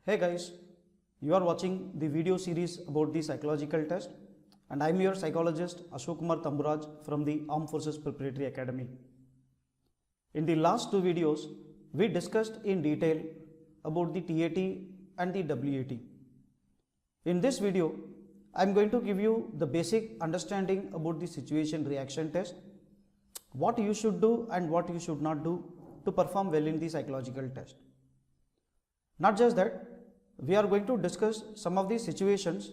Hey guys, you are watching the video series about the psychological test and I am your psychologist Ashok Kumar Tamburaj from the Armed Forces Preparatory Academy. In the last two videos, we discussed in detail about the TAT and the WAT. In this video, I am going to give you the basic understanding about the situation reaction test, what you should do and what you should not do to perform well in the psychological test. Not just that, we are going to discuss some of these situations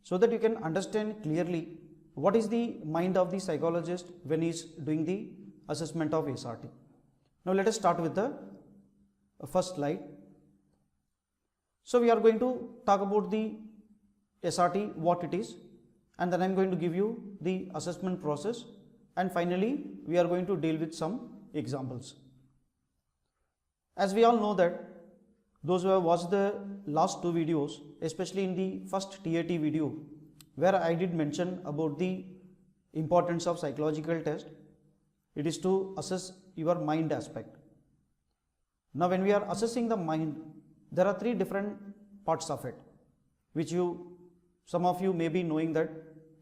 so that you can understand clearly what is the mind of the psychologist when he is doing the assessment of SRT. Now let us start with the first slide. So we are going to talk about the SRT, what it is, and then I am going to give you the assessment process, and finally we are going to deal with some examples. As we all know that those who have watched the last two videos, especially in the first TAT video where I did mention about the importance of psychological test, it is to assess your mind aspect. Now when we are assessing the mind, there are three different parts of it, which some of you may be knowing that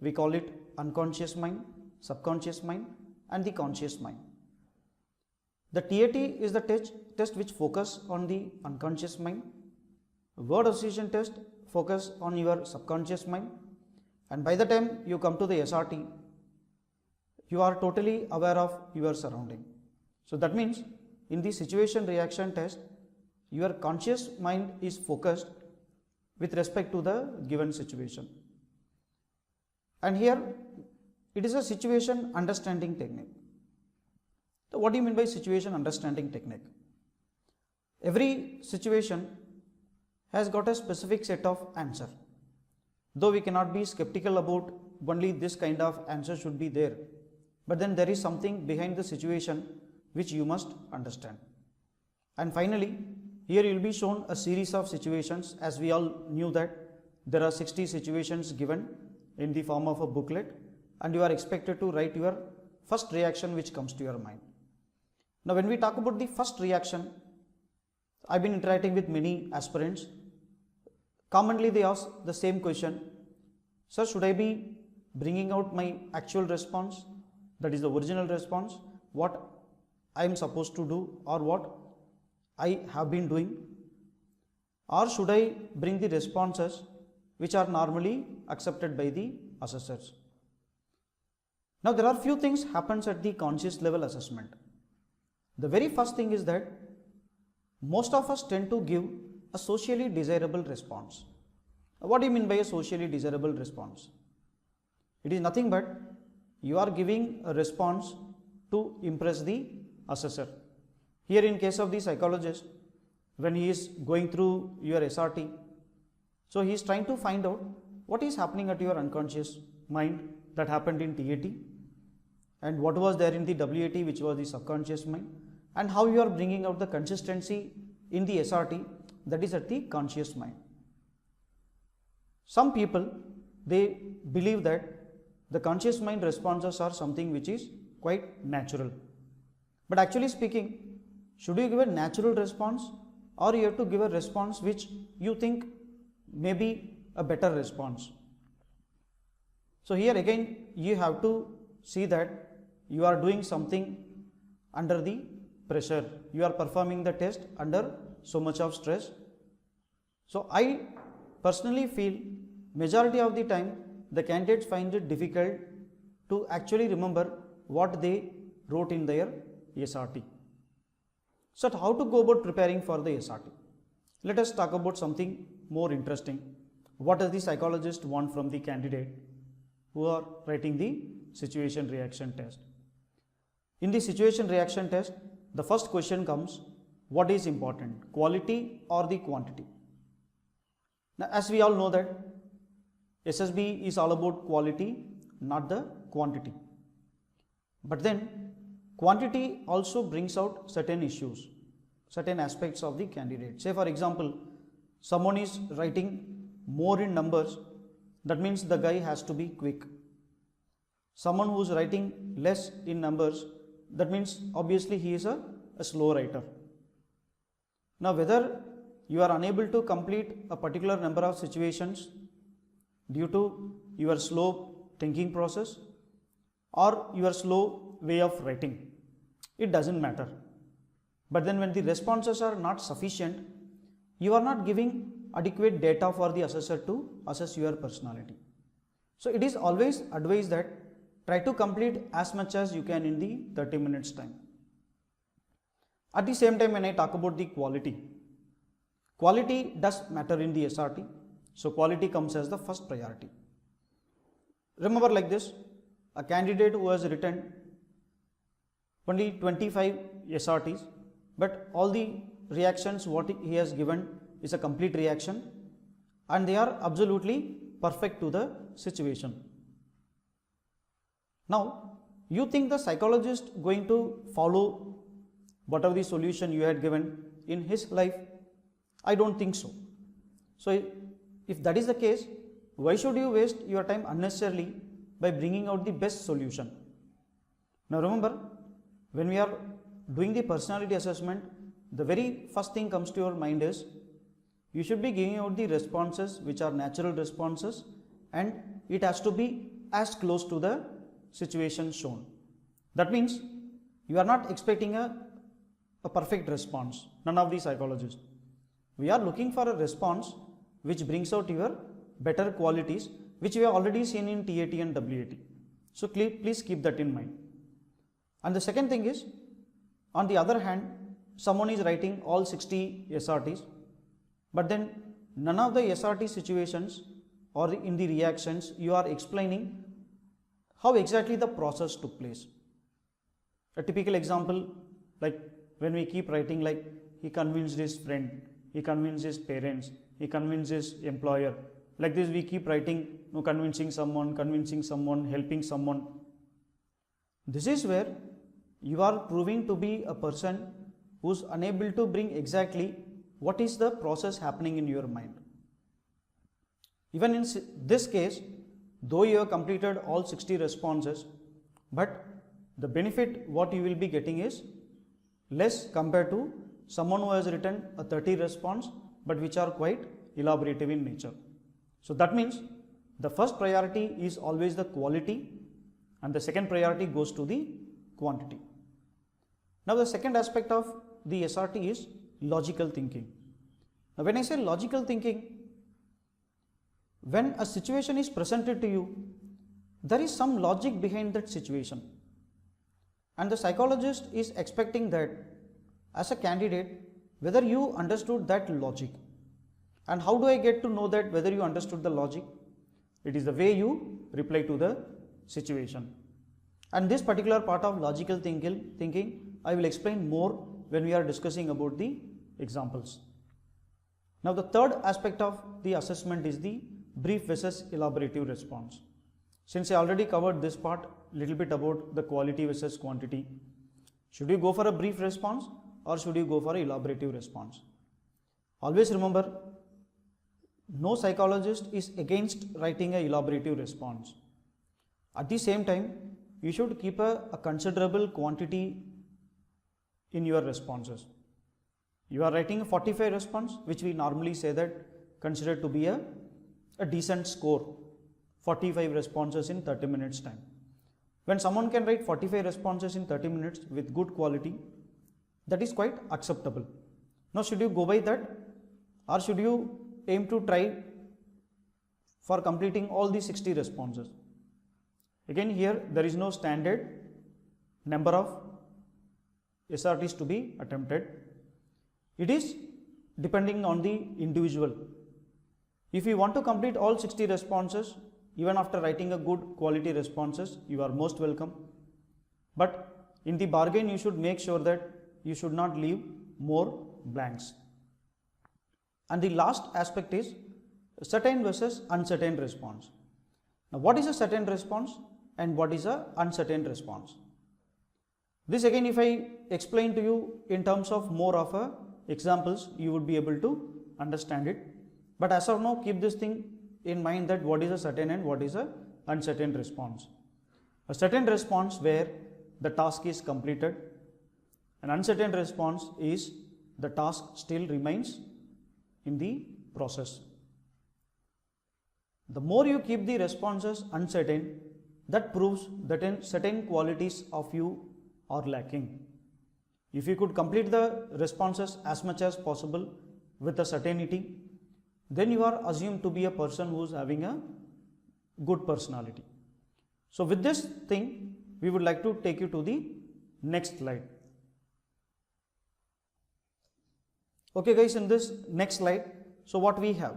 we call it unconscious mind, subconscious mind and the conscious mind. The TAT is the test which focus on the unconscious mind. Word association test focus on your subconscious mind, and by the time you come to the SRT, you are totally aware of your surrounding. So that means in the situation reaction test, your conscious mind is focused with respect to the given situation. And here it is a situation understanding technique. So what do you mean by situation understanding technique? Every situation has got a specific set of answer. Though we cannot be skeptical about only this kind of answer should be there, but then there is something behind the situation which you must understand. And finally, here you will be shown a series of situations, as we all knew that there are 60 situations given in the form of a booklet, and you are expected to write your first reaction which comes to your mind. Now when we talk about the first reaction, I have been interacting with many aspirants. Commonly they ask the same question: sir, should I be bringing out my actual response, that is the original response, what I am supposed to do or what I have been doing, or should I bring the responses which are normally accepted by the assessors? Now there are few things happens at the conscious level assessment. The very first thing is that most of us tend to give a socially desirable response. What do you mean by a socially desirable response? It is nothing but you are giving a response to impress the assessor. Here in case of the psychologist, when he is going through your SRT, so he is trying to find out what is happening at your unconscious mind that happened in TAT, and what was there in the WAT, which was the subconscious mind, and how you are bringing out the consistency in the SRT, that is at the conscious mind. Some people, they believe that the conscious mind responses are something which is quite natural. But actually speaking, should you give a natural response, or you have to give a response which you think may be a better response? So here again you have to see that you are doing something under the pressure, you are performing the test under so much of stress. So I personally feel majority of the time the candidates find it difficult to actually remember what they wrote in their SRT. So how to go about preparing for the SRT? Let us talk about something more interesting. What does the psychologist want from the candidate who are writing the situation reaction test? In the situation reaction test, the first question comes: what is important, quality or the quantity? Now as we all know that SSB is all about quality, not the quantity. But then quantity also brings out certain issues, certain aspects of the candidate. Say for example, someone is writing more in numbers, that means the guy has to be quick. Someone who is writing less in numbers, that means obviously he is a slow writer. Now whether you are unable to complete a particular number of situations due to your slow thinking process or your slow way of writing. It doesn't matter. But then when the responses are not sufficient, you are not giving adequate data for the assessor to assess your personality. So it is always advised that try to complete as much as you can in the 30 minutes time. At the same time, when I talk about the quality does matter in the SRT. So quality comes as the first priority. Remember like this, a candidate who has written only 25 SRTs, but all the reactions what he has given is a complete reaction and they are absolutely perfect to the situation. Now, you think the psychologist going to follow whatever the solution you had given in his life? I don't think so. So, if that is the case, why should you waste your time unnecessarily by bringing out the best solution? Now remember, when we are doing the personality assessment, the very first thing comes to your mind is you should be giving out the responses which are natural responses and it has to be as close to the situation shown. That means you are not expecting a perfect response, none of the psychologists. We are looking for a response which brings out your better qualities which we have already seen in TAT and WAT. So please keep that in mind. And the second thing is, on the other hand, someone is writing all 60 SRTs, but then none of the SRT situations or in the reactions you are explaining how exactly the process took place. A typical example, like when we keep writing like he convinced his friend, he convinced his parents, he convinced his employer. Like this we keep writing, convincing someone, helping someone. This is where you are proving to be a person who is unable to bring exactly what is the process happening in your mind. Even in this case, though you have completed all 60 responses, but the benefit what you will be getting is less compared to someone who has written a 30 response but which are quite elaborative in nature. So that means the first priority is always the quality and the second priority goes to the quantity. Now the second aspect of the SRT is logical thinking. Now when I say logical thinking, when a situation is presented to you, there is some logic behind that situation. And the psychologist is expecting that as a candidate, whether you understood that logic. And how do I get to know that whether you understood the logic? It is the way you reply to the situation. And this particular part of logical thinking, I will explain more when we are discussing about the examples. Now the third aspect of the assessment is the brief versus elaborative response. Since I already covered this part, little bit about the quality versus quantity. Should you go for a brief response or should you go for an elaborative response? Always remember, no psychologist is against writing a elaborative response. At the same time, you should keep a considerable quantity in your responses. You are writing a 45 response, which we normally say that considered to be a decent score, 45 responses in 30 minutes time. When someone can write 45 responses in 30 minutes with good quality, that is quite acceptable. Now should you go by that or should you aim to try for completing all the 60 responses? Again here there is no standard number of SRTs to be attempted. It is depending on the individual. If you want to complete all 60 responses, even after writing a good quality responses, you are most welcome. But in the bargain, you should make sure that you should not leave more blanks. And the last aspect is certain versus uncertain response. Now, what is a certain response and what is a uncertain response? This again, if I explain to you in terms of more of a examples, you would be able to understand it. But as of now, keep this thing in mind that what is a certain and what is a uncertain response. A certain response where the task is completed. An uncertain response is the task still remains in the process. The more you keep the responses uncertain, that proves that certain qualities of you are lacking. If you could complete the responses as much as possible with a certainty, then you are assumed to be a person who is having a good personality. So with this thing, we would like to take you to the next slide. Okay guys, in this next slide, so what we have?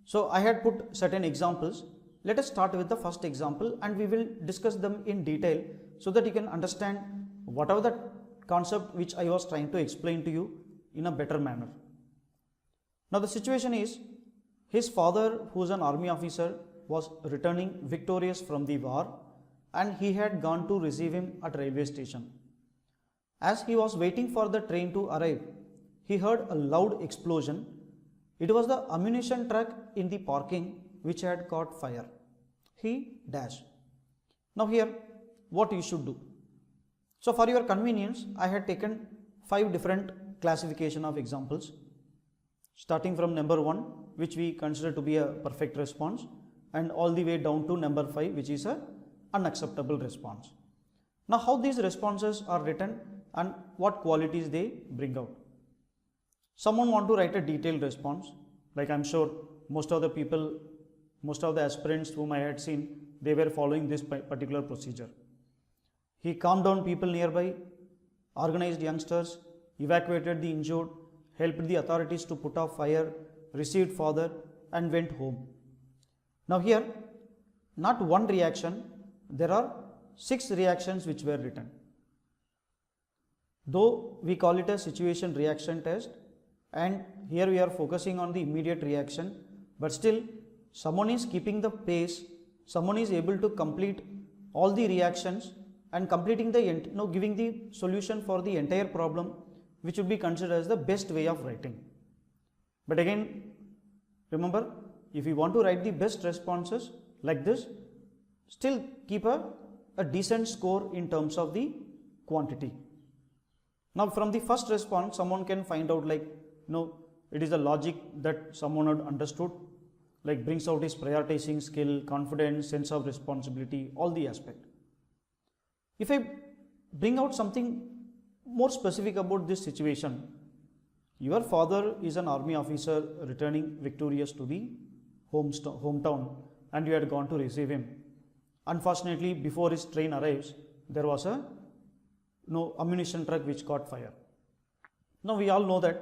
So I had put certain examples. Let us start with the first example and we will discuss them in detail so that you can understand whatever the concept which I was trying to explain to you in a better manner. Now the situation is, his father, who is an army officer, was returning victorious from the war and he had gone to receive him at railway station. As he was waiting for the train to arrive, he heard a loud explosion. It was the ammunition truck in the parking which had caught fire. He dashed. Now here, what you should do? So for your convenience, I had taken 5 different classification of examples, starting from number 1, which we consider to be a perfect response, and all the way down to number 5, which is a unacceptable response. Now how these responses are written and what qualities they bring out. Someone want to write a detailed response, like I'm sure most of the people, most of the aspirants whom I had seen, they were following this particular procedure. He calmed down people nearby, organized youngsters, evacuated the injured, helped the authorities to put out fire, received father and went home. Now here, not one reaction, there are 6 reactions which were written. Though we call it a situation reaction test, and here we are focusing on the immediate reaction, but still someone is keeping the pace, someone is able to complete all the reactions and completing the giving the solution for the entire problem, which would be considered as the best way of writing. But again, remember, if you want to write the best responses like this, still keep a decent score in terms of the quantity. Now from the first response, someone can find out like, it is a logic that someone had understood, like brings out his prioritizing skill, confidence, sense of responsibility, all the aspect. If I bring out something more specific about this situation, your father is an army officer returning victorious to the hometown and you had gone to receive him. Unfortunately, before his train arrives, there was a ammunition truck which caught fire. Now we all know that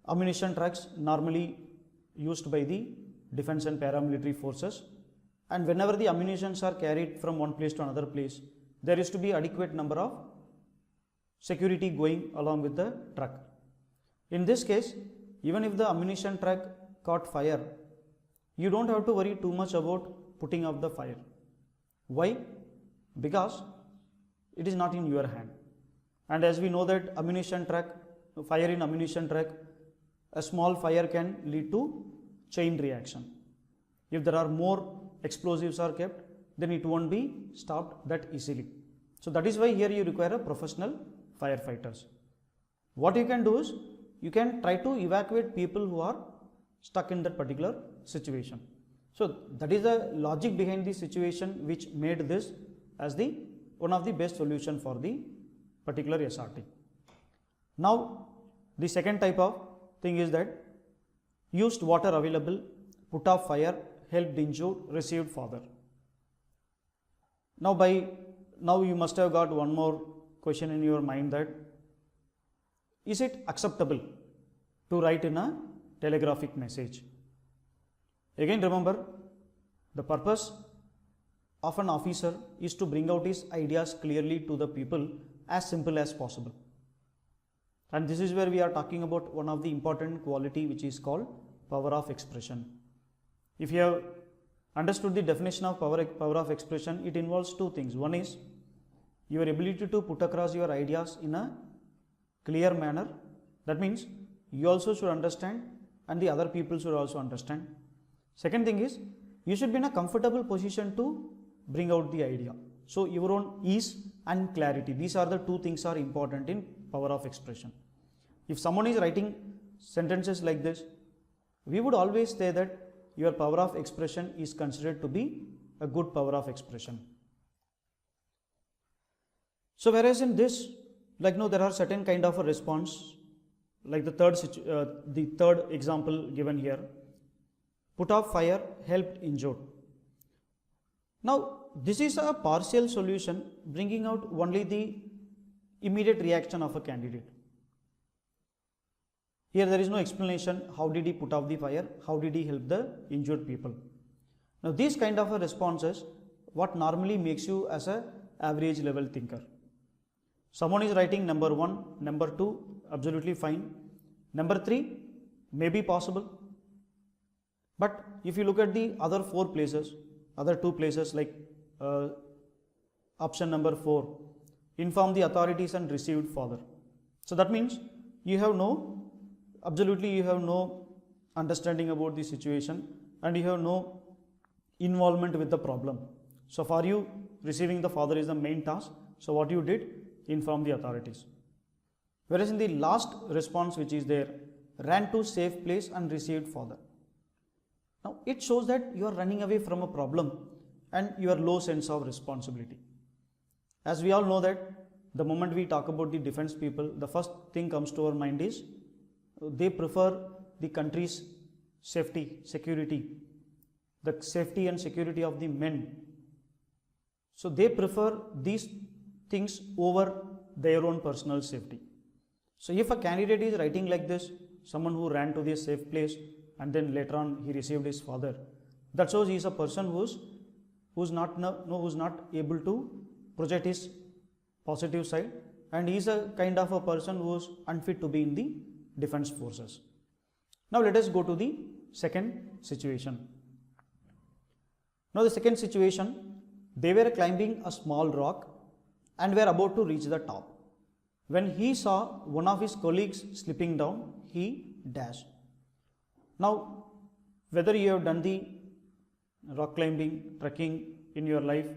ammunition trucks normally used by the defense and paramilitary forces, and whenever the ammunitions are carried from one place to another place, there is to be adequate number of security going along with the truck. In this case, even if the ammunition truck caught fire, you don't have to worry too much about putting out the fire. Why? Because it is not in your hand. And as we know that ammunition truck, fire in ammunition truck, a small fire can lead to chain reaction. If there are more explosives are kept, then it won't be stopped that easily. So that is why here you require a professional firefighters. What you can do is, you can try to evacuate people who are stuck in that particular situation. So that is the logic behind the situation which made this as the one of the best solution for the particular SRT. Now the second type of thing is that used water available, put off fire, helped injured, received father. Now you must have got one more question in your mind, that is it acceptable to write in a telegraphic message? Again remember, the purpose of an officer is to bring out his ideas clearly to the people as simple as possible. And this is where we are talking about one of the important quality which is called power of expression. If you have understood the definition of power of expression, it involves two things. One is your ability to put across your ideas in a clear manner. That means you also should understand and the other people should also understand. Second thing is, you should be in a comfortable position to bring out the idea. So your own ease and clarity, these are the two things are important in power of expression. If someone is writing sentences like this we would always say that your power of expression is considered to be a good power of expression. So whereas in this, like no, there are certain kind of a response, like the third example given here, put off fire helped injured. Now this is a partial solution bringing out only the immediate reaction of a candidate. Here there is no explanation how did he put off the fire, how did he help the injured people. Now these kind of a responses what normally makes you as a average level thinker. Someone is writing number 1, number 2 absolutely fine, number 3 may be possible, but if you look at the other 4 places, other 2 places like option number 4, inform the authorities and received father. So that means you have no understanding about the situation and you have no involvement with the problem. So for you, receiving the father is the main task. So what you did, inform the authorities. Whereas in the last response which is there, ran to safe place and received father. Now it shows that you are running away from a problem and your low sense of responsibility. As we all know that the moment we talk about the defense people, the first thing comes to our mind is they prefer the country's safety, security, the safety and security of the men. So they prefer these things over their own personal safety. So if a candidate is writing like this, someone who ran to the safe place and then later on he received his father, that shows he is a person who's not able to project his positive side, and he is a kind of a person who is unfit to be in the defense forces. Now let us go to the second situation. Now the second situation, they were climbing a small rock and were about to reach the top. When he saw one of his colleagues slipping down, he dashed. Now whether you have done the rock climbing, trekking in your life,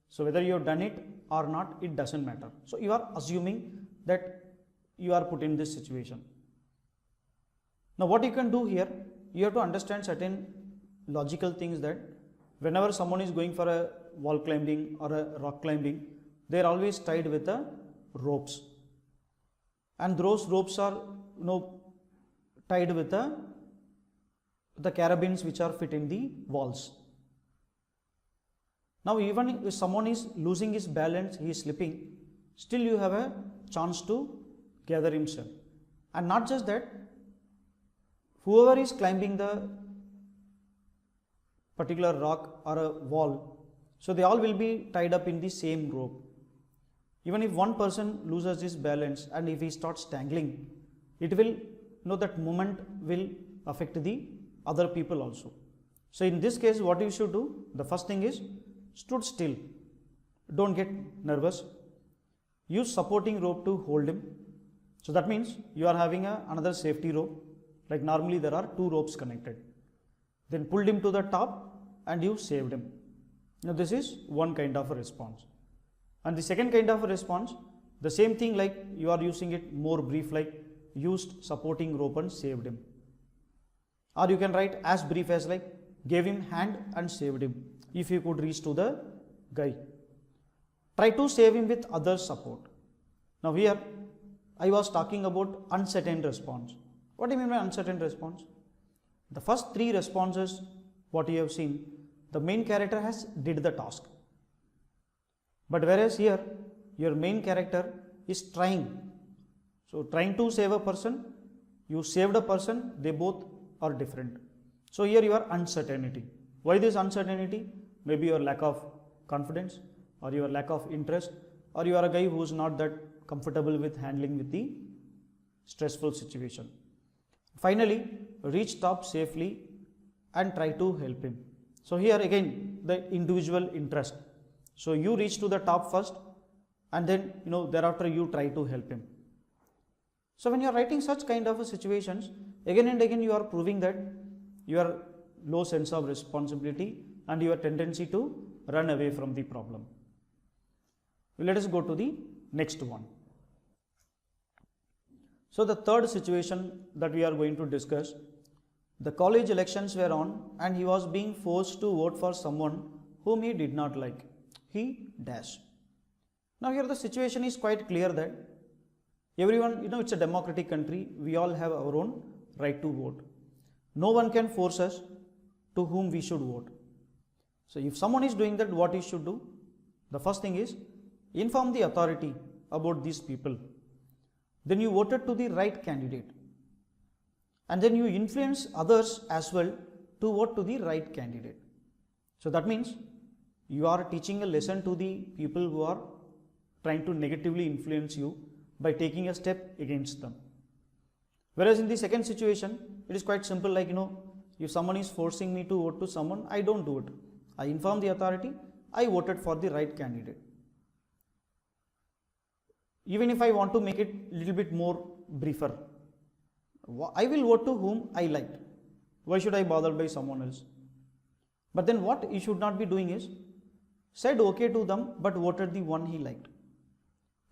so whether you have done it or not, it doesn't matter. So you are assuming that you are put in this situation. Now what you can do here, you have to understand certain logical things, that whenever someone is going for a wall climbing or a rock climbing, they are always tied with the ropes, and those ropes are tied with the carabines which are fit in the walls. Now even if someone is losing his balance, he is slipping, still you have a chance to gather himself. And not just that, whoever is climbing the particular rock or a wall, so they all will be tied up in the same rope. Even if one person loses his balance and if he starts tangling, it will that moment will affect the other people also. So in this case, what you should do, the first thing is stood still, don't get nervous, use supporting rope to hold him. So that means you are having another safety rope, like normally there are 2 ropes connected, then pulled him to the top and you saved him. Now this is one kind of a response. And the second kind of a response, the same thing, like you are using it more brief, like used supporting rope and saved him. Or you can write as brief as like gave him hand and saved him, if you could reach to the guy. Try to save him with other support. Now here I was talking about uncertain response. What do you mean by uncertain response? The first 3 responses what you have seen, the main character has did the task. But whereas here your main character is trying. So trying to save a person, you saved a person, they both are different. So here you are uncertainty. Why this uncertainty? Maybe your lack of confidence, or your lack of interest, or you are a guy who is not that comfortable with handling with the stressful situation. Finally, reach top safely and try to help him. So here again the individual interest. So you reach to the top first and then thereafter you try to help him. So when you are writing such kind of situations, again and again you are proving that your low sense of responsibility and your tendency to run away from the problem. Let us go to the next one. So the third situation that we are going to discuss, The college elections were on and he was being forced to vote for someone whom he did not like. He dash. Now here the situation is quite clear that everyone, it's a democratic country. We all have our own right to vote. No one can force us to whom we should vote. So if someone is doing that, what he should do? The first thing is inform the authority about these people. Then you voted to the right candidate. And then you influence others as well to vote to the right candidate. So that means you are teaching a lesson to the people who are trying to negatively influence you by taking a step against them. Whereas in the second situation, it is quite simple, like, if someone is forcing me to vote to someone, I don't do it. I inform the authority, I voted for the right candidate. Even if I want to make it a little bit more briefer, I will vote to whom I liked. Why should I bother by someone else? But then what you should not be doing is said okay to them but voted the one he liked.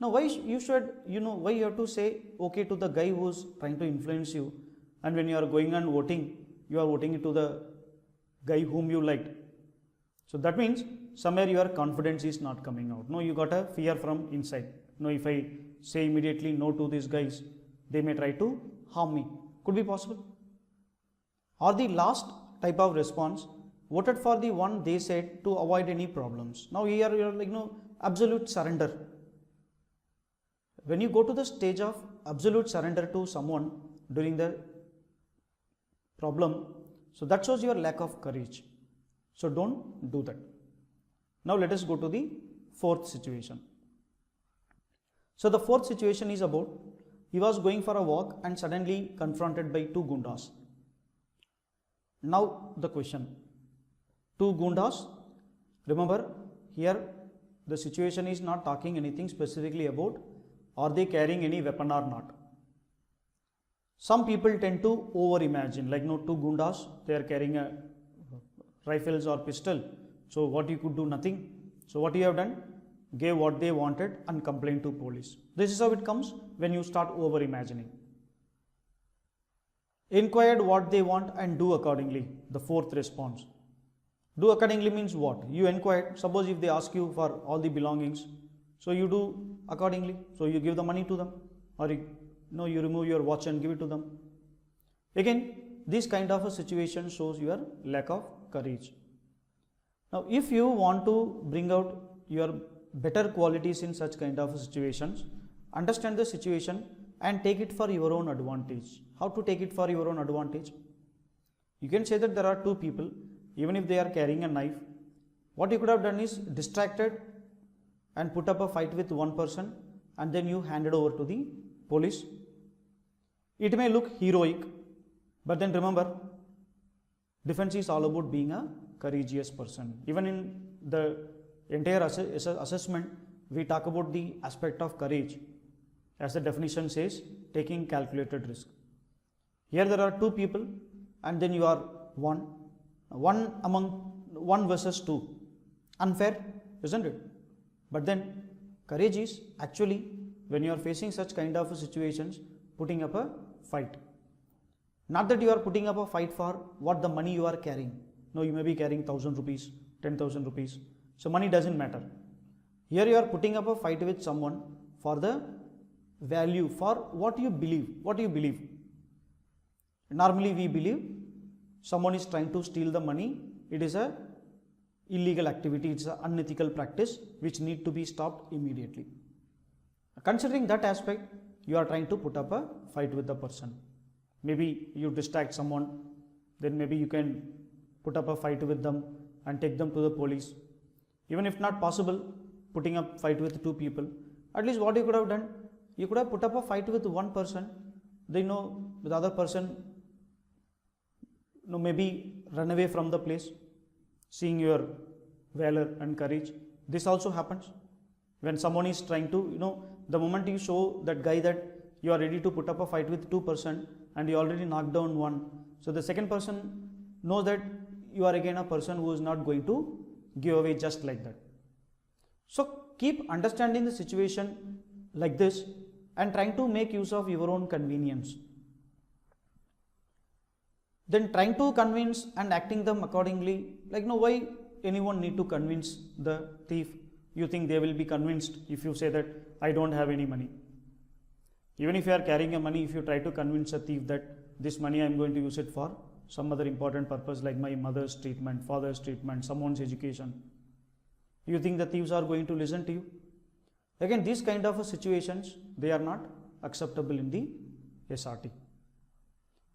Now why you should, why you have to say okay to the guy who is trying to influence you, and when you are going and voting, you are voting to the guy whom you liked. So that means somewhere your confidence is not coming out. No, you got a fear from inside. No, if I say immediately no to these guys, they may try to harm me. Could be possible. Or the last type of response, voted for the one they said to avoid any problems. Now here you are like, absolute surrender. When you go to the stage of absolute surrender to someone during the problem, so that shows your lack of courage. So don't do that. Now let us go to the fourth situation. So the fourth situation is about, he was going for a walk and suddenly confronted by two gundas. Now the question, two gundas, remember here the situation is not talking anything specifically about are they carrying any weapon or not. Some people tend to over imagine, like two gundas, they are carrying a rifles or pistol, so what you could do? Nothing. So what you have done? Gave what they wanted and complained to police. This is how it comes when you start over imagining. Inquired what they want and do accordingly. The fourth response. Do accordingly means what? You inquired. Suppose if they ask you for all the belongings, so you do accordingly. So you give the money to them, or you remove your watch and give it to them. Again, this kind of a situation shows your lack of courage. Now, if you want to bring out your better qualities in such kind of situations, understand the situation and take it for your own advantage. How to take it for your own advantage? You can say that there are two people, even if they are carrying a knife, what you could have done is distracted and put up a fight with one person, and then you handed over to the police. It may look heroic, but then remember, defense is all about being a courageous person. Even in the entire assessment, we talk about the aspect of courage. As the definition says, taking calculated risk. Here there are two people, and then you are one versus two. Unfair, isn't it? But then courage is actually, when you are facing such kind of situations, putting up a fight. Not that you are putting up a fight for what the money you are carrying. No, you may be carrying 1,000 rupees, 10,000 rupees. So money doesn't matter. Here you are putting up a fight with someone for the value, for what you believe. What do you believe? Normally we believe someone is trying to steal the money. It is a illegal activity. It's an unethical practice which need to be stopped immediately. Considering that aspect, you are trying to put up a fight with the person. Maybe you distract someone, then maybe you can put up a fight with them and take them to the police. Even if not possible, putting up fight with two people, at least what you could have done, you could have put up a fight with one person, then with the other person, maybe run away from the place, seeing your valor and courage. This also happens when someone is trying to, the moment you show that guy that you are ready to put up a fight with two person and you already knocked down one, so the second person knows that you are again a person who is not going to give away just like that. So keep understanding the situation like this and trying to make use of your own convenience. then trying to convince and acting them accordingly. Like, no, why anyone need to convince the thief? You think they will be convinced if you say that I don't have any money? Even if you are carrying a money, if you try to convince a thief that this money I am going to use it for some other important purpose, like my mother's treatment, father's treatment, someone's education, you think the thieves are going to listen to you? Again, these kind of situations, they are not acceptable in the SRT.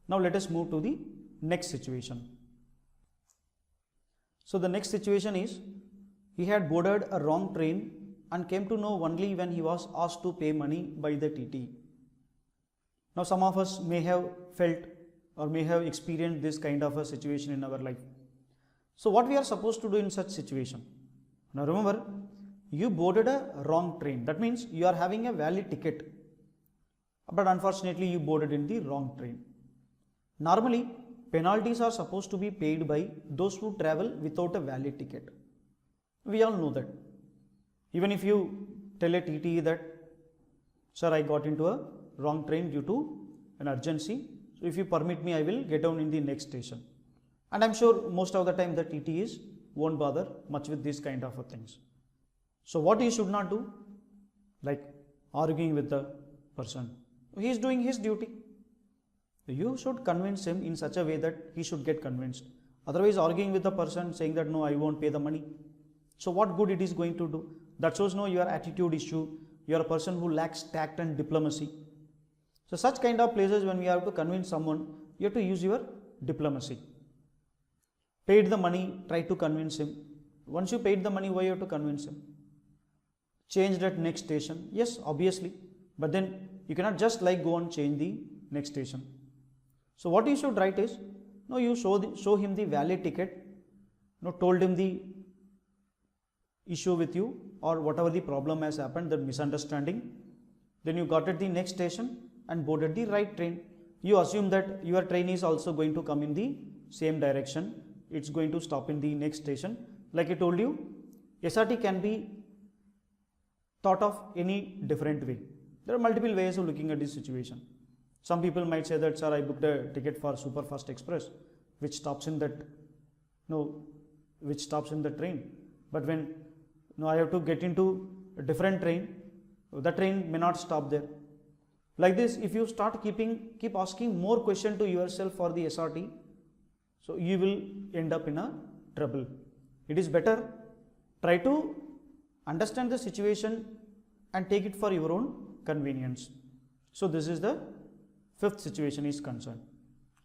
Now let us move to the next situation. So the next situation is, he had boarded a wrong train and came to know only when he was asked to pay money by the TT. Now some of us may have felt or may have experienced this kind of a situation in our life. So what we are supposed to do in such situation? Now remember, you boarded a wrong train. That means you are having a valid ticket, but unfortunately you boarded in the wrong train. Normally, penalties are supposed to be paid by those who travel without a valid ticket. We all know that. Even if you tell a TT that, sir, I got into a wrong train due to an urgency, so if you permit me, I will get down in the next station. And I'm sure most of the time the TTs won't bother much with these kind of things. So what you should not do? Like arguing with the person. He is doing his duty. You should convince him in such a way that he should get convinced. Otherwise, arguing with the person saying that no, I won't pay the money. So what good it is going to do? That shows no, your attitude issue. You are a person who lacks tact and diplomacy. So such kind of places, when we have to convince someone, you have to use your diplomacy. Paid the money, try to convince him. Once you paid the money, why you have to convince him? Changed at next station. Yes, obviously. But then you cannot just like go and change the next station. So what you should write is, no, you show him the valid ticket, no, told him the issue with you or whatever the problem has happened, the misunderstanding. Then you got at the next station and boarded the right train. You assume that your train is also going to come in the same direction. It's going to stop in the next station. Like I told you, SRT can be thought of any different way. There are multiple ways of looking at this situation. Some people might say that, sir, I booked a ticket for Super Fast Express, which stops in that, which stops in the train. But when I have to get into a different train, the train may not stop there. Like this, if you start keep asking more questions to yourself for the SRT, so you will end up in a trouble. It is better, try to understand the situation and take it for your own convenience. So this is the fifth situation is concerned.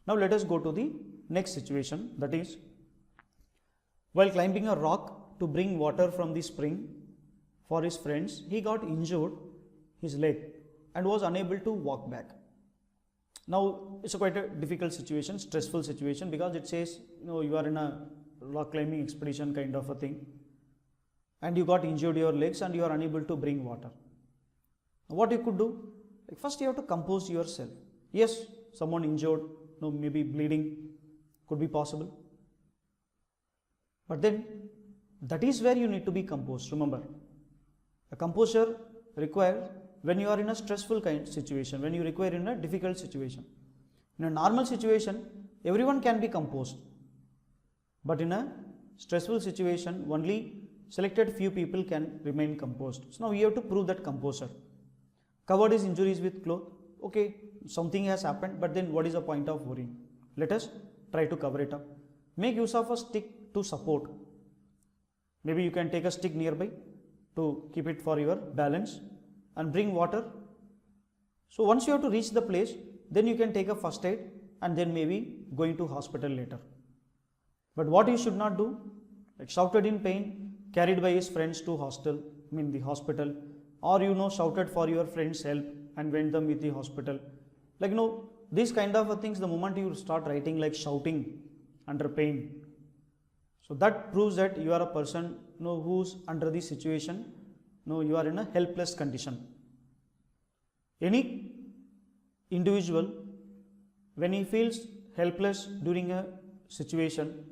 Now let us go to the next situation, that is, while climbing a rock to bring water from the spring for his friends, he got injured his leg and was unable to walk back. Now it's quite a difficult situation, stressful situation, because it says you are in a rock climbing expedition kind of a thing, and you got injured your legs and you are unable to bring water. What you could do? Like first you have to compose yourself. Yes, someone injured, maybe bleeding could be possible. But then that is where you need to be composed. Remember, a composure requires when you are in a stressful kind of situation, when you require in a difficult situation. In a normal situation, everyone can be composed. But in a stressful situation, only selected few people can remain composed. So now you have to prove that composure. Covered his injuries with cloth. Okay, something has happened, but then what is the point of worrying? Let us try to cover it up. Make use of a stick to support. Maybe you can take a stick nearby to keep it for your balance and bring water. So once you have to reach the place, then you can take a first aid and then maybe going to hospital later. But what you should not do, like shouted in pain, carried by his friends to the hospital, or shouted for your friends' help and went them with the hospital. Like these kind of things, the moment you start writing like shouting under pain, so that proves that you are a person who's under the situation, you are in a helpless condition. Any individual, when he feels helpless during a situation,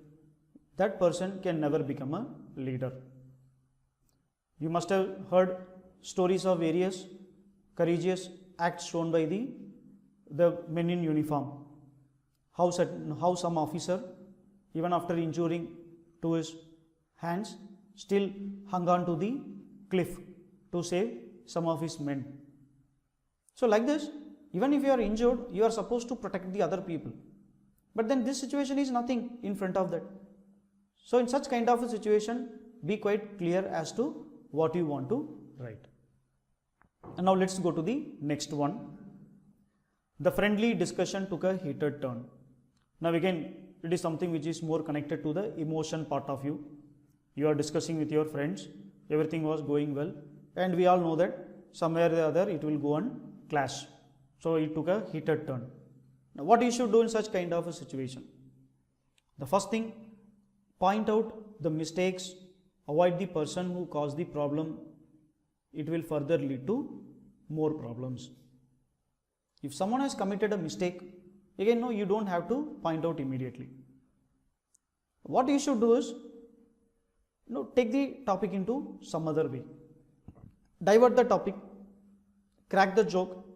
that person can never become a leader. You must have heard stories of various courageous acts shown by the men in uniform. how some officer, even after injuring to his hands, still hung on to the cliff to save some of his men. So like this, even if you are injured, you are supposed to protect the other people. But then this situation is nothing in front of that. So in such kind of a situation, be quite clear as to what you want to write. And now let's go to the next one. The friendly discussion took a heated turn. Now again, it is something which is more connected to the emotion part of you. You are discussing with your friends, everything was going well, and we all know that somewhere or the other it will go and clash. So it took a heated turn. Now what you should do in such kind of a situation? The first thing, point out the mistakes, avoid the person who caused the problem. It will further lead to more problems. If someone has committed a mistake, again, no, you don't have to point out immediately. What you should do is, take the topic into some other way. Divert the topic, crack the joke.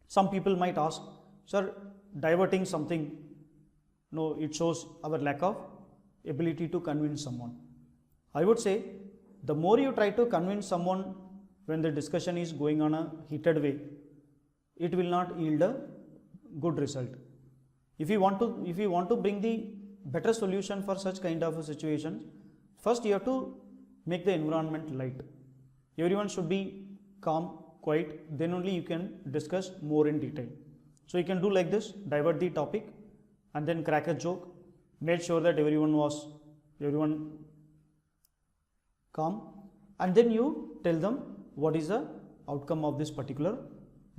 Some people might ask, sir, diverting something, it shows our lack of ability to convince someone. I would say, the more you try to convince someone when the discussion is going on a heated way, it will not yield a good result. If you want to bring the better solution for such kind of a situation, first you have to make the environment light. Everyone should be calm, quiet, then only you can discuss more in detail. So you can do like this, divert the topic and then crack a joke, make sure that everyone calm, and then you tell them what is the outcome of this particular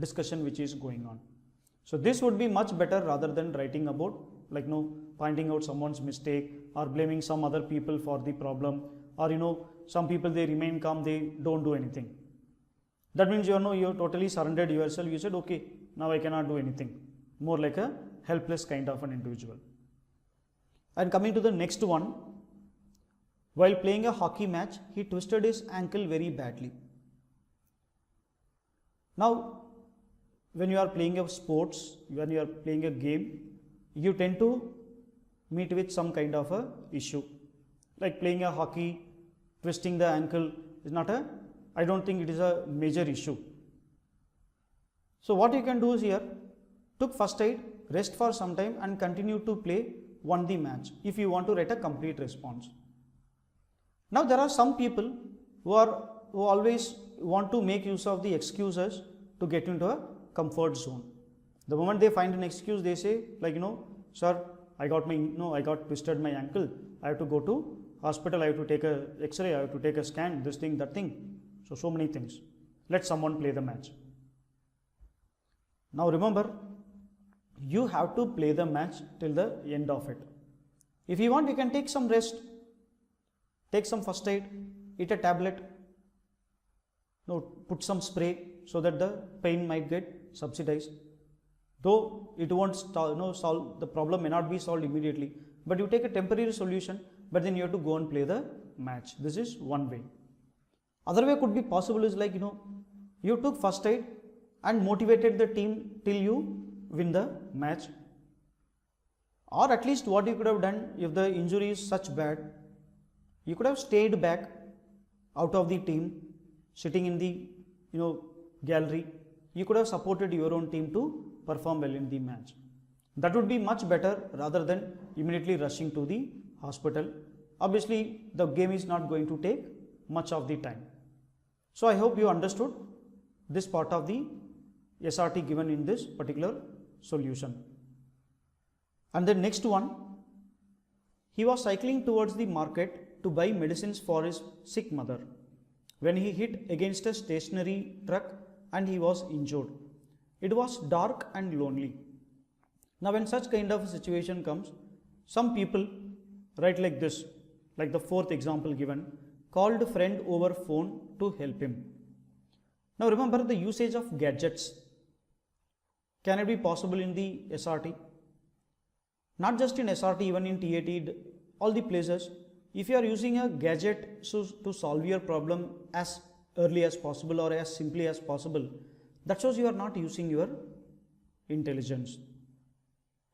discussion which is going on. So this would be much better rather than writing about pointing out someone's mistake or blaming some other people for the problem, or some people they remain calm, they don't do anything. That means you totally surrendered yourself. You said, okay, now I cannot do anything. More like a helpless kind of an individual. And coming to the next one, while playing a hockey match, he twisted his ankle very badly. Now, when you are playing a sports, when you are playing a game, you tend to meet with some kind of a issue. Like playing a hockey, twisting the ankle is I don't think it is a major issue. So what you can do is here, took first aid, rest for some time and continue to play, won the match, if you want to write a complete response. Now there are some people who always want to make use of the excuses to get into a comfort zone. The moment they find an excuse, they say sir, I got twisted my ankle, I have to go to hospital, I have to take a x-ray, I have to take a scan, this thing, that thing. So many things. Let someone play the match. Now remember, you have to play the match till the end of it. If you want, you can take some rest, take some first aid, eat a tablet, put some spray so that the pain might get subsidized. Though it won't solve, the problem may not be solved immediately, but you take a temporary solution, but then you have to go and play the match. This is one way. Other way could be possible is you took first aid and motivated the team till you win the match. Or at least what you could have done, if the injury is such bad, you could have stayed back out of the team, sitting in the gallery. You could have supported your own team to perform well in the match. That would be much better rather than immediately rushing to the hospital. Obviously, the game is not going to take much of the time. So I hope you understood this part of the SRT given in this particular solution. And the next one, he was cycling towards the market to buy medicines for his sick mother when he hit against a stationary truck and he was injured. It was dark and lonely. Now when such kind of a situation comes, some people write like this, like the fourth example given, called a friend over phone to help him. Now remember the usage of gadgets. Can it be possible in the SRT? Not just in SRT, even in TAT, all the places. If you are using a gadget to solve your problem as early as possible or as simply as possible, that shows you are not using your intelligence.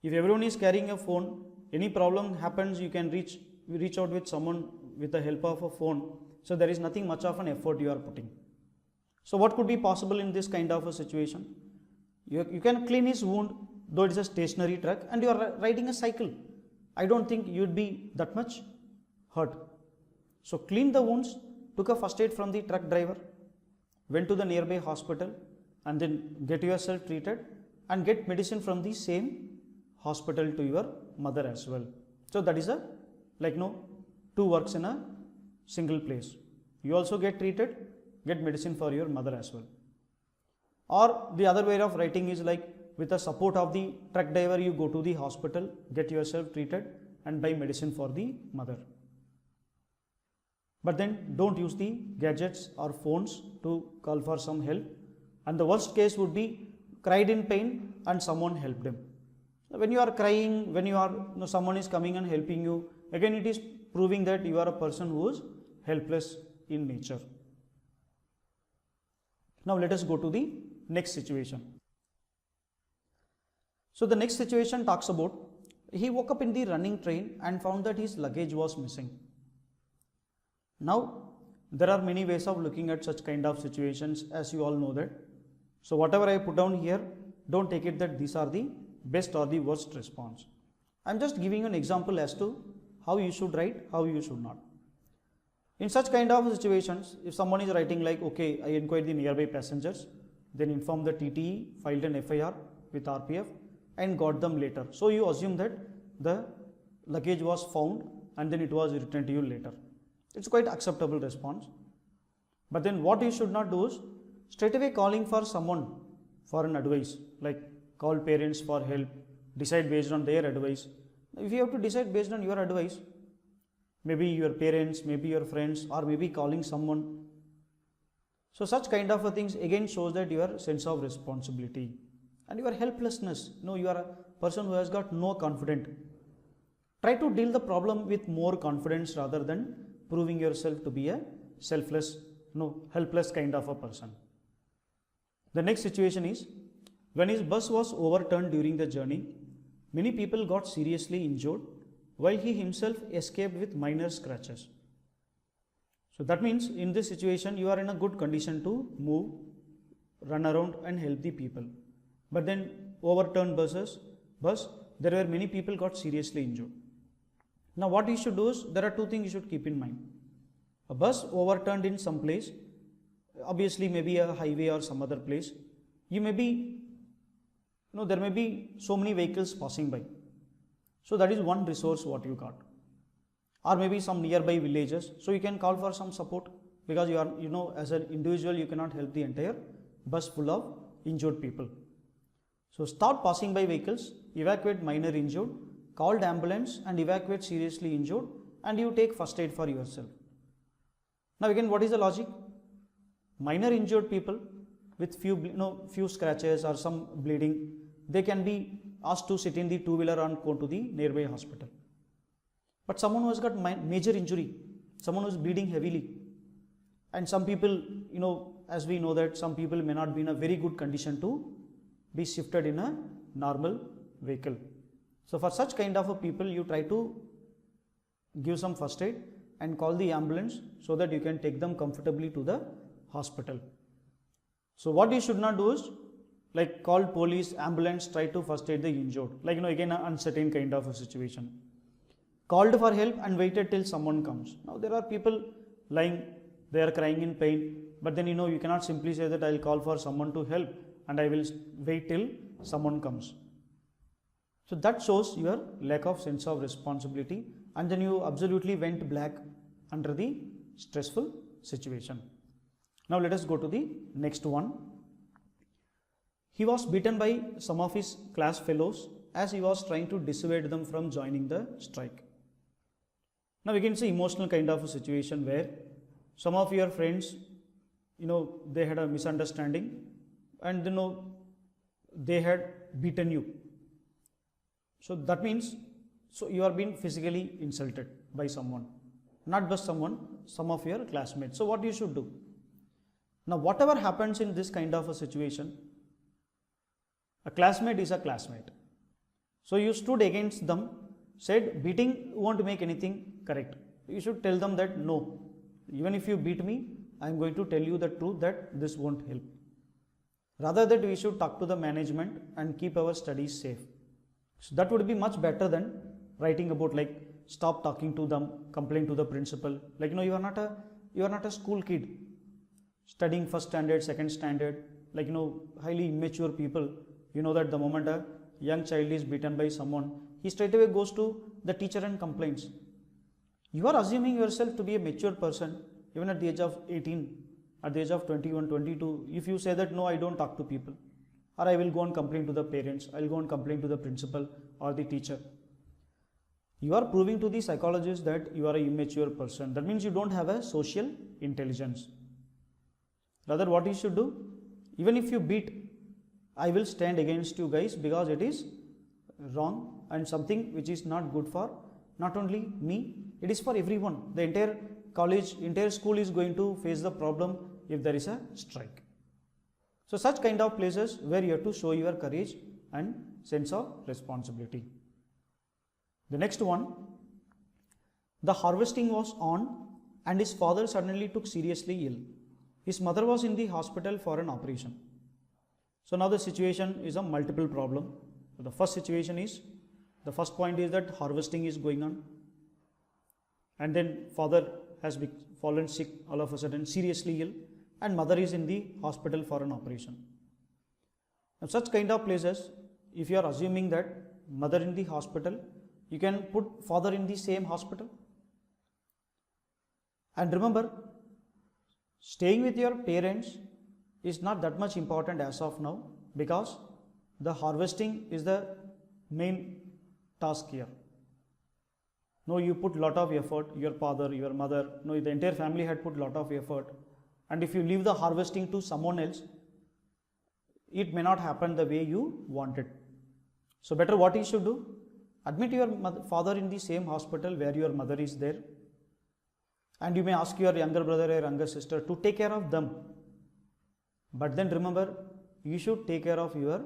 If everyone is carrying a phone, any problem happens, you can reach out with someone with the help of a phone. So there is nothing much of an effort you are putting. So what could be possible in this kind of a situation? You can clean his wound, though it is a stationary truck, and you are riding a cycle. I don't think you would be that much hurt. So clean the wounds, took a first aid from the truck driver, went to the nearby hospital, and then get yourself treated and get medicine from the same hospital to your mother as well. So that is two works in a single place. You also get treated, get medicine for your mother as well. Or the other way of writing is like, with the support of the truck driver, you go to the hospital, get yourself treated and buy medicine for the mother. But then don't use the gadgets or phones to call for some help. And the worst case would be cried in pain and someone helped him. When you are crying, when you are someone is coming and helping you, again it is proving that you are a person who is helpless in nature. Now let us go to the next situation. So the next situation talks about, he woke up in the running train and found that his luggage was missing. Now there are many ways of looking at such kind of situations, as you all know that. So whatever I put down here, don't take it that these are the best or the worst response. I am just giving you an example as to how you should write, how you should not. In such kind of situations, if someone is writing like, okay, I inquired the nearby passengers, then inform the TTE, filed an FIR with RPF and got them later. So you assume that the luggage was found and then it was returned to you later. It's quite acceptable response. But then what you should not do is straight away calling for someone for an advice, like call parents for help, decide based on their advice. If you have to decide based on your advice, maybe your parents, maybe your friends, or maybe calling someone. So such kind of a things again shows that your sense of responsibility and your helplessness. You are a person who has got no confidence. Try to deal the problem with more confidence rather than proving yourself to be a helpless kind of a person. The next situation is, when his bus was overturned during the journey, many people got seriously injured while he himself escaped with minor scratches. So that means in this situation you are in a good condition to move, run around and help the people. But then overturned bus, there were many people got seriously injured. Now what you should do is, there are two things you should keep in mind. A bus overturned in some place, obviously maybe a highway or some other place, there may be so many vehicles passing by. So that is one resource what you got. Or maybe some nearby villages. So you can call for some support, because you are, as an individual, you cannot help the entire bus full of injured people. So start passing by vehicles, evacuate minor injured, call the ambulance and evacuate seriously injured, and you take first aid for yourself. Now again, what is the logic? Minor injured people with few scratches or some bleeding, they can be asked to sit in the two-wheeler and go to the nearby hospital. But someone who has got major injury, someone who is bleeding heavily, and some people, as we know that some people may not be in a very good condition to be shifted in a normal vehicle. So for such kind of a people, you try to give some first aid and call the ambulance so that you can take them comfortably to the hospital. So what you should not do is, like, call police, ambulance, try to first aid the injured. Like, again an uncertain kind of a situation. Called for help and waited till someone comes. Now there are people lying, they are crying in pain, but then you cannot simply say that I will call for someone to help and I will wait till someone comes. So that shows your lack of sense of responsibility, and then you absolutely went black under the stressful situation. Now let us go to the next one. He was beaten by some of his class fellows as he was trying to dissuade them from joining the strike. Now we can see emotional kind of a situation where some of your friends, they had a misunderstanding and they had beaten you. So that means, you are being physically insulted by someone, not just someone, some of your classmates. So what you should do? Now whatever happens in this kind of a situation, a classmate is a classmate. So you stood against them, said beating won't make anything correct. You should tell them that no, even if you beat me, I am going to tell you the truth that this won't help. Rather that we should talk to the management and keep our studies safe. So that would be much better than writing about like stop talking to them, complain to the principal. Like you are not a school kid studying first standard, second standard, like highly immature people. You know that the moment a young child is beaten by someone, he straight away goes to the teacher and complains. You are assuming yourself to be a mature person even at the age of 18, at the age of 21, 22. If you say that no, I don't talk to people, or I will go and complain to the parents, I will go and complain to the principal or the teacher, you are proving to the psychologist that you are an immature person. That means you don't have a social intelligence. Rather, what you should do, even if you beat, I will stand against you guys because it is wrong and something which is not good for not only me, it is for everyone. The entire college, entire school is going to face the problem if there is a strike. So such kind of places where you have to show your courage and sense of responsibility. The next one, the harvesting was on and his father suddenly took seriously ill. His mother was in the hospital for an operation. So now the situation is a multiple problem. So the first situation is, the first point is that harvesting is going on and then father has fallen sick all of a sudden, seriously ill, and mother is in the hospital for an operation. Now such kind of places, if you are assuming that mother in the hospital, you can put father in the same hospital. And remember, staying with your parents is not that much important as of now because the harvesting is the main task here. No, you put lot of effort, your father, your mother, no, the entire family had put lot of effort, and if you leave the harvesting to someone else, it may not happen the way you wanted. So better what you should do, admit your father in the same hospital where your mother is there, and you may ask your younger brother or younger sister to take care of them. But then remember, you should take care of your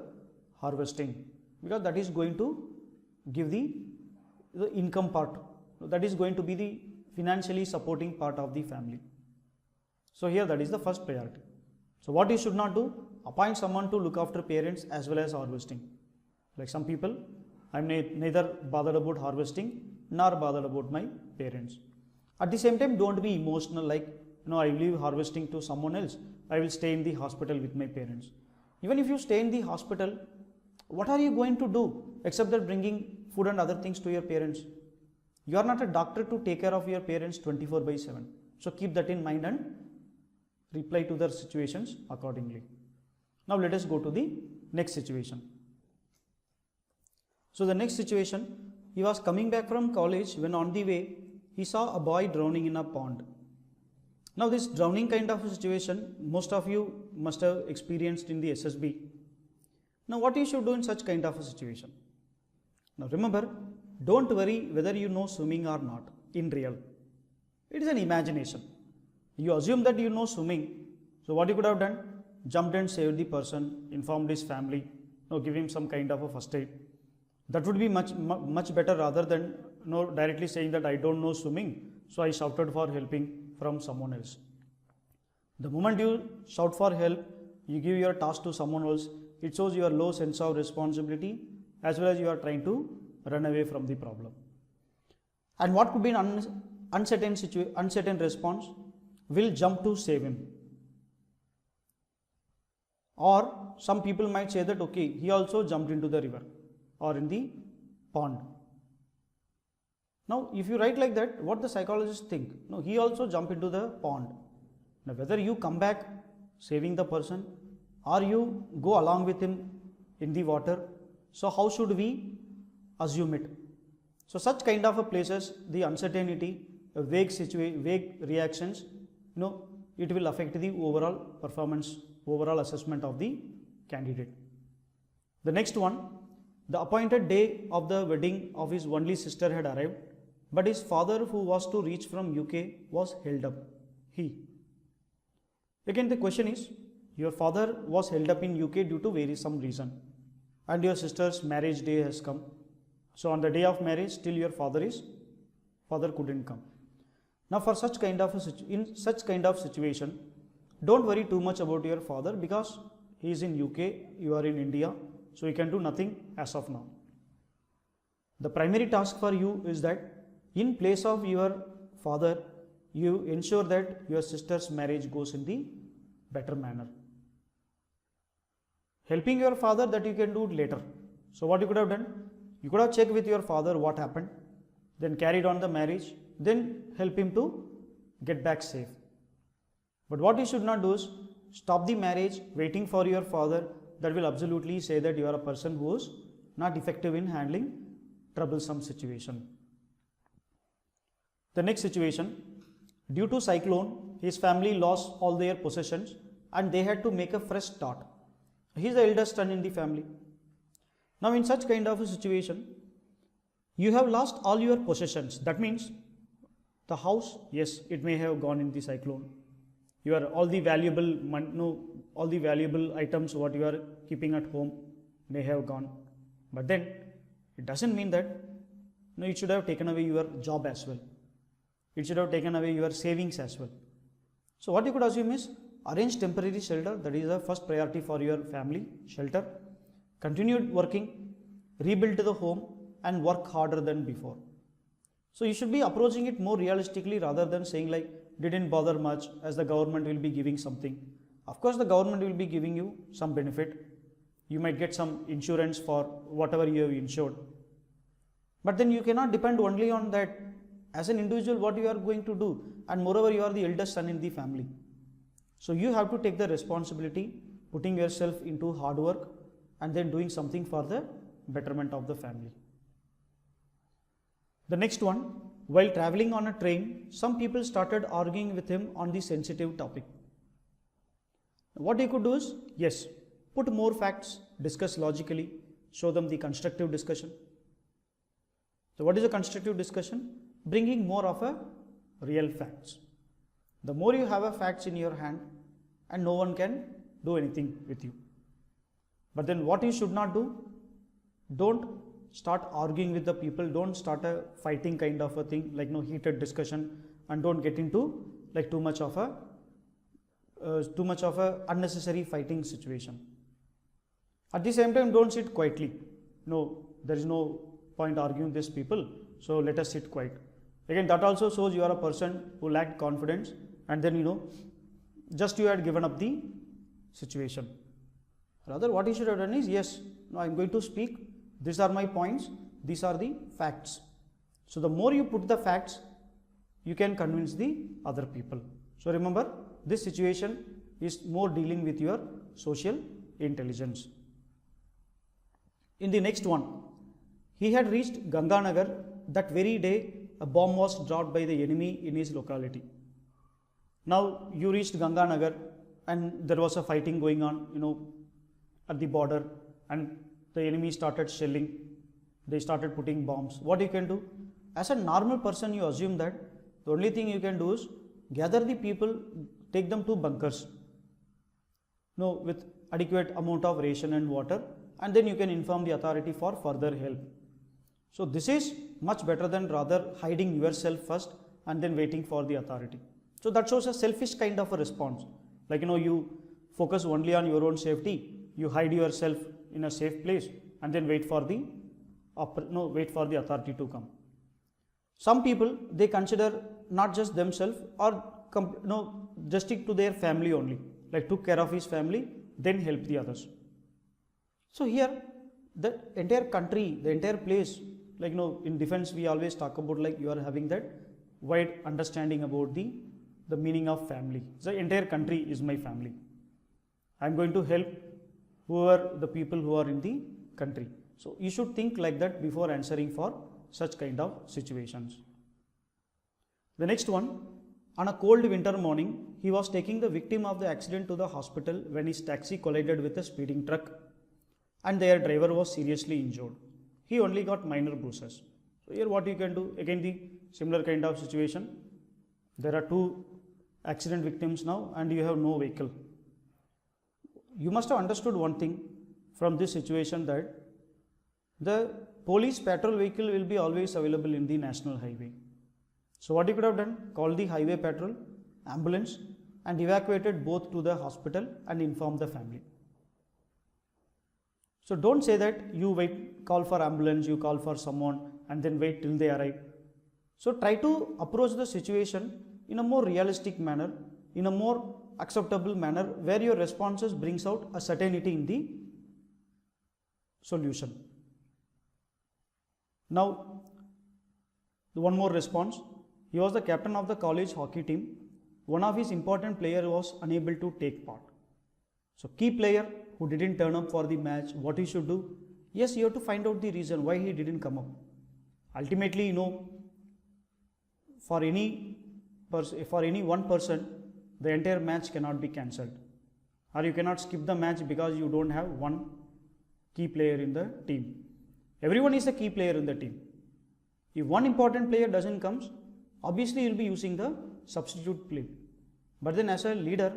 harvesting because that is going to give the income part. That is going to be the financially supporting part of the family. So here that is the first priority. So what you should not do, appoint someone to look after parents as well as harvesting. Like some people, I am neither bothered about harvesting nor bothered about my parents. At the same time, don't be emotional like, I leave harvesting to someone else, I will stay in the hospital with my parents. Even if you stay in the hospital, what are you going to do except that bringing food and other things to your parents? You are not a doctor to take care of your parents 24/7. So keep that in mind and reply to their situations accordingly. Now let us go to the next situation. So the next situation, he was coming back from college when on the way he saw a boy drowning in a pond. Now this drowning kind of a situation, most of you must have experienced in the SSB. Now what you should do in such kind of a situation? Now remember, don't worry whether you know swimming or not in real. It is an imagination. You assume that you know swimming. So what you could have done? Jumped and saved the person, informed his family, give him some kind of a first aid. That would be much better rather than directly saying that I don't know swimming, so I shouted for helping from someone else. The moment you shout for help, you give your task to someone else, it shows your low sense of responsibility as well as you are trying to run away from the problem. And what could be an uncertain response? Will jump to save him. Or some people might say that okay, he also jumped into the river or in the pond. Now if you write like that, what the psychologists think? No, he also jumped into the pond. Now whether you come back saving the person or you go along with him in the water, so how should we assume it? So such kind of a places, the uncertainty, vague reactions, it will affect the overall performance, overall assessment of the candidate. The next one, the appointed day of the wedding of his only sister had arrived, but his father, who was to reach from UK, was held up. Again the question is, your father was held up in UK due to some reason, and your sister's marriage day has come. So on the day of marriage, still your father couldn't come. Now for such kind of in such kind of situation, don't worry too much about your father, because he is in UK, you are in India, so you can do nothing as of now. The primary task for you is that in place of your father, you ensure that your sister's marriage goes in the better manner. Helping your father, that you can do later. So what you could have done? You could have checked with your father what happened, then carried on the marriage, then help him to get back safe. But what you should not do is stop the marriage waiting for your father. That will absolutely say that you are a person who is not effective in handling troublesome situation. The next situation, due to cyclone, his family lost all their possessions and they had to make a fresh start. He is the eldest son in the family. Now in such kind of a situation, you have lost all your possessions. That means the house, yes, it may have gone in the cyclone. Your all the valuable items what you are keeping at home may have gone. But then it doesn't mean that it should have taken away your job as well. It should have taken away your savings as well. So what you could assume is arrange temporary shelter. That is the first priority for your family, shelter. Continue working, rebuild the home and work harder than before. So you should be approaching it more realistically rather than saying like didn't bother much as the government will be giving something. Of course the government will be giving you some benefit. You might get some insurance for whatever you have insured. But then you cannot depend only on that. As an individual, what you are going to do, and moreover you are the eldest son in the family. So you have to take the responsibility, putting yourself into hard work and then doing something for the betterment of the family. The next one, while traveling on a train, some people started arguing with him on the sensitive topic. What you could do is, yes, put more facts, discuss logically, show them the constructive discussion. So what is a constructive discussion? Bringing more of a real facts. The more you have a facts in your hand, and no one can do anything with you. But then what you should not do, don't start arguing with the people, don't start a fighting kind of a thing, like no heated discussion, and don't get into like too much of a unnecessary fighting situation. At the same time, don't sit quietly. No, there is no point arguing these people, so let us sit quiet. Again, that also shows you are a person who lacked confidence, and then just you had given up the situation. Rather, what you should have done is, yes, now I am going to speak, these are my points, these are the facts. So the more you put the facts, you can convince the other people. So remember, this situation is more dealing with your social intelligence. In the next one, he had reached Ganganagar. That very day, a bomb was dropped by the enemy in his locality. Now you reached Ganganagar and there was a fighting going on, at the border, and the enemy started shelling. They started putting bombs. What you can do? As a normal person, you assume that the only thing you can do is gather the people, take them to bunkers, with adequate amount of ration and water, and then you can inform the authority for further help. So this is much better than rather hiding yourself first and then waiting for the authority. So that shows a selfish kind of a response. Like you focus only on your own safety, you hide yourself in a safe place and then wait for the authority to come. Some people, they consider not just themselves or just stick to their family only, like took care of his family, then help the others. So here the entire country, the entire place, in defense we always talk about you are having that wide understanding about the meaning of family. The entire country is my family. I am going to help whoever the people who are in the country. So you should think like that before answering for such kind of situations. The next one, on a cold winter morning, he was taking the victim of the accident to the hospital when his taxi collided with a speeding truck and their driver was seriously injured. He only got minor bruises. So here what you can do, again the similar kind of situation. There are two accident victims now and you have no vehicle. You must have understood one thing from this situation, that the police patrol vehicle will be always available in the national highway. So what you could have done, call the highway patrol, ambulance, and evacuated both to the hospital and inform the family. So don't say that you wait, call for ambulance, you call for someone and then wait till they arrive. So try to approach the situation in a more realistic manner, in a more acceptable manner, where your responses brings out a certainty in the solution. Now, one more response. He was the captain of the college hockey team. One of his important players was unable to take part. So key player who didn't turn up for the match, what he should do? Yes, you have to find out the reason why he didn't come up. Ultimately, you know, for any one person, the entire match cannot be cancelled, or you cannot skip the match because you don't have one key player in the team. Everyone is a key player in the team. If one important player doesn't come, obviously you will be using the substitute play. But then as a leader,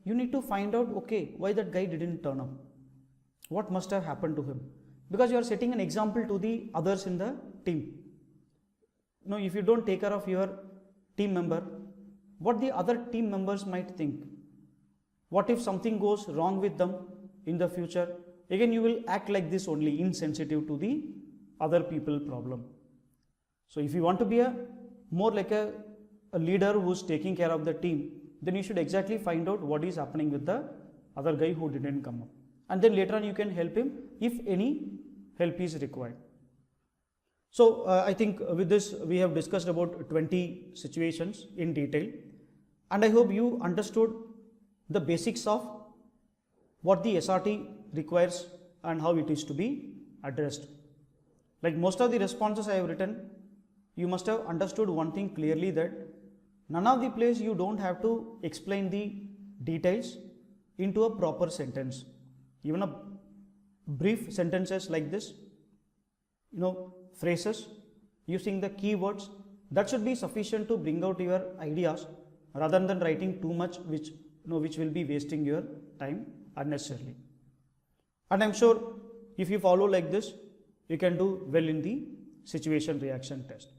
you need to find out, okay, why that guy didn't turn up? What must have happened to him? Because you are setting an example to the others in the team. You know, if you don't take care of your team member, what the other team members might think? What if something goes wrong with them in the future? Again, you will act like this only, insensitive to the other people problem. So if you want to be more like a leader who's taking care of the team, then you should exactly find out what is happening with the other guy who didn't come up. And then later on you can help him if any help is required. So I think with this we have discussed about 20 situations in detail, and I hope you understood the basics of what the SRT requires and how it is to be addressed. Like most of the responses I have written, you must have understood one thing clearly, that none of the place you don't have to explain the details into a proper sentence. Even a brief sentences like this, you know, phrases using the keywords, that should be sufficient to bring out your ideas, rather than writing too much which will be wasting your time unnecessarily. And I'm sure if you follow like this, you can do well in the situation reaction test.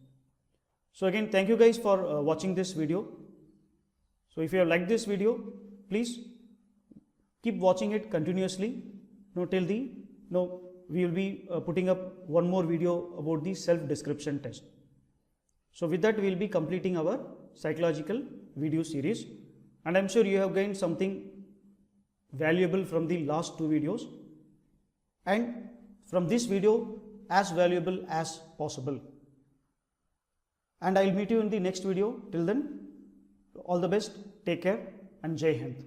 So again, thank you guys for watching this video. So if you have liked this video, please keep watching it continuously. Till the we will be putting up one more video about the self-description test. So with that, we will be completing our psychological video series, and I'm sure you have gained something valuable from the last two videos, and from this video as valuable as possible. And I will meet you in the next video. Till then, all the best, take care, and Jai Hind.